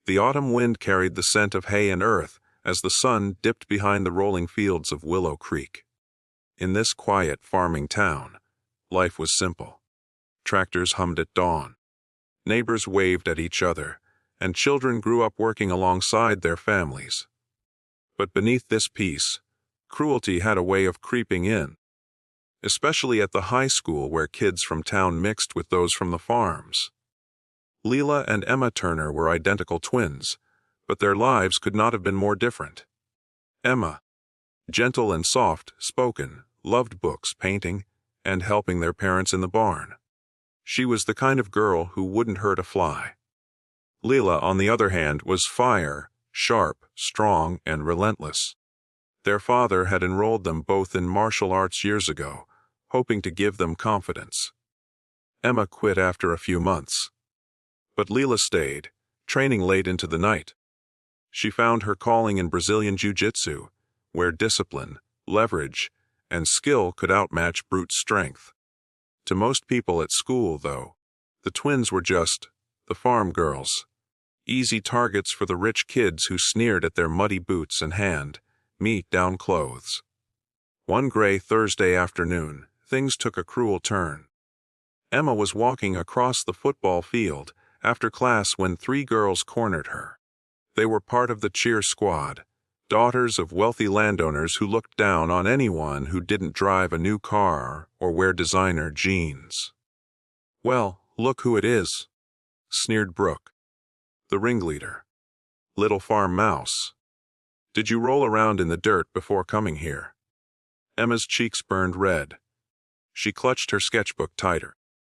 The autumn wind carried the scent of hay and earth as the sun dipped behind the rolling fields of Willow Creek. In this quiet farming town, life was simple. Tractors hummed at dawn. Neighbors waved at each other, and children grew up working alongside their families. But beneath this peace, cruelty had a way of creeping in, especially at the high school where kids from town mixed with those from the farms. Leela and Emma Turner were identical twins, but their lives could not have been more different. Emma, gentle and soft-spoken, loved books, painting, and helping their parents in the barn. She was the kind of girl who wouldn't hurt a fly. Leela, on the other hand, was fire, sharp, strong, and relentless. Their father had enrolled them both in martial arts years ago, hoping to give them confidence. Emma quit after a few months. But Leela stayed, training late into the night. She found her calling in Brazilian Jiu Jitsu, where discipline, leverage, and skill could outmatch brute strength. To most people at school, though, the twins were just the farm girls, easy targets for the rich kids who sneered at their muddy boots and hand-me-down clothes. One gray Thursday afternoon, things took a cruel turn. Emma was walking across the football field after class when three girls cornered her. They were part of the cheer squad, daughters of wealthy landowners who looked down on anyone who didn't drive a new car or wear designer jeans. "Well, look who it is," sneered Brooke, the ringleader. "Little farm mouse. Did you roll around in the dirt before coming here?" Emma's cheeks burned red. She clutched her sketchbook tighter.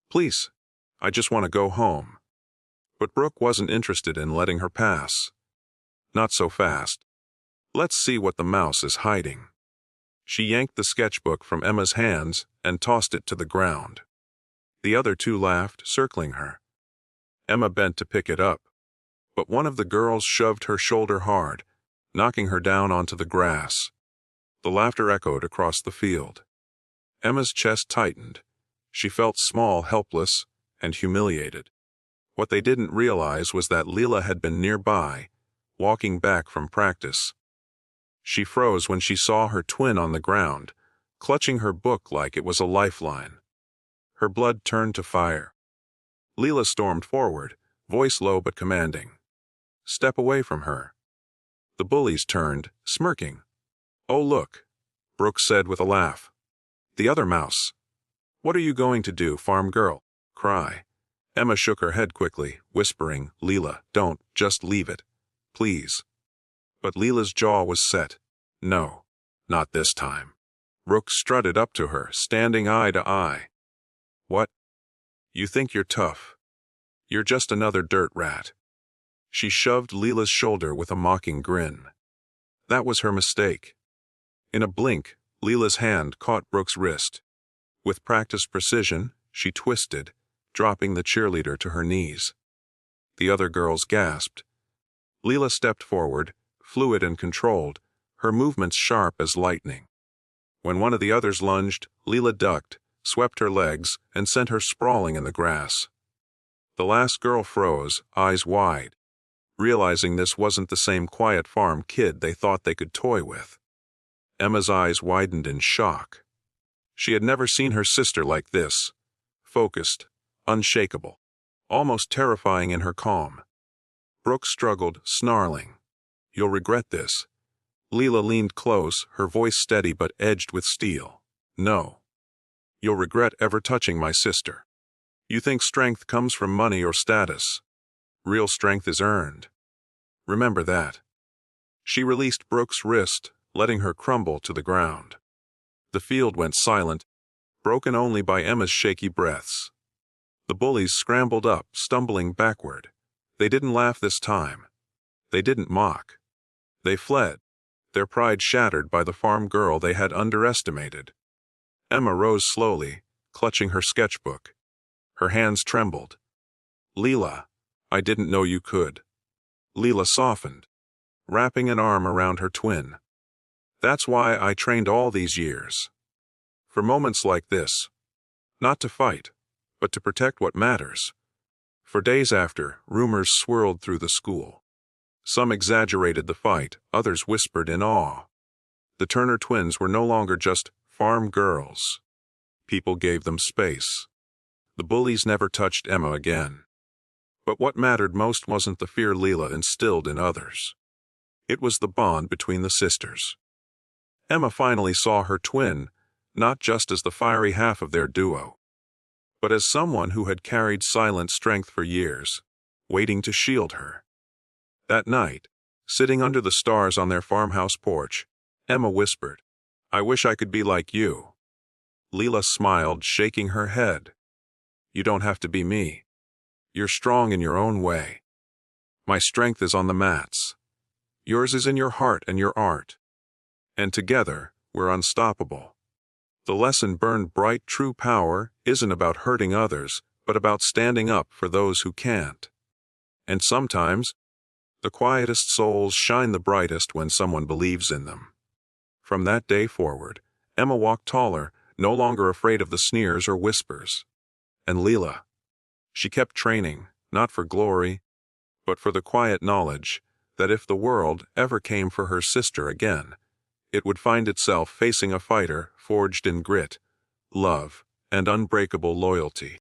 "Please, I just want to go home." But Brooke wasn't interested in letting her pass. "Not so fast. Let's see what the mouse is hiding." She yanked the sketchbook from Emma's hands and tossed it to the ground. The other two laughed, circling her. Emma bent to pick it up, but one of the girls shoved her shoulder hard, knocking her down onto the grass. The laughter echoed across the field. Emma's chest tightened. She felt small, helpless, and humiliated. What they didn't realize was that Leela had been nearby, walking back from practice. She froze when she saw her twin on the ground, clutching her book like it was a lifeline. Her blood turned to fire. Leela stormed forward, voice low but commanding. "Step away from her." The bullies turned, smirking. "Oh, look," Brooke said with a laugh. "The other mouse." "What are you going to do, farm girl? Cry?" Emma shook her head quickly, whispering, "Leela, don't, just leave it. Please." But Leela's jaw was set. "No, not this time." Brooke strutted up to her, standing eye to eye. "What? You think you're tough? You're just another dirt rat." She shoved Leela's shoulder with a mocking grin. That was her mistake. In a blink, Leela's hand caught Brooke's wrist. With practiced precision, she twisted, dropping the cheerleader to her knees. The other girls gasped. Leela stepped forward, fluid and controlled, her movements sharp as lightning. When one of the others lunged, Leela ducked, swept her legs, and sent her sprawling in the grass. The last girl froze, eyes wide, realizing this wasn't the same quiet farm kid they thought they could toy with. Emma's eyes widened in shock. She had never seen her sister like this, focused, unshakable, almost terrifying in her calm. Brooke struggled, snarling. "You'll regret this." Leela leaned close, her voice steady but edged with steel. "No. You'll regret ever touching my sister. You think strength comes from money or status. Real strength is earned. Remember that." She released Brooke's wrist, letting her crumble to the ground. The field went silent, broken only by Emma's shaky breaths. The bullies scrambled up, stumbling backward. They didn't laugh this time. They didn't mock. They fled, their pride shattered by the farm girl they had underestimated. Emma rose slowly, clutching her sketchbook. Her hands trembled. "Leela, I didn't know you could." Leela softened, wrapping an arm around her twin. "That's why I trained all these years. For moments like this. Not to fight, but to protect what matters." For days after, rumors swirled through the school. Some exaggerated the fight, others whispered in awe. The Turner twins were no longer just farm girls. People gave them space. The Bullies never touched Emma again. But what mattered most wasn't the fear Leela instilled in others. It was the bond between the sisters. Emma finally saw her twin, not just as the fiery half of their duo, but as someone who had carried silent strength for years, waiting to shield her. That night, sitting under the stars on their farmhouse porch, Emma whispered, "I wish I could be like you." Leela smiled, shaking her head. "You don't have to be me. You're strong in your own way. My strength is on the mats. Yours is in your heart and your art. And together, we're unstoppable." The lesson burned bright. True power isn't about hurting others, but about standing up for those who can't. And sometimes, the quietest souls shine the brightest when someone believes in them. From that day forward, Emma walked taller, no longer afraid of the sneers or whispers. And Leela, she kept training, not for glory, but for the quiet knowledge that if the world ever came for her sister again, it would find itself facing a fighter forged in grit, love, and unbreakable loyalty.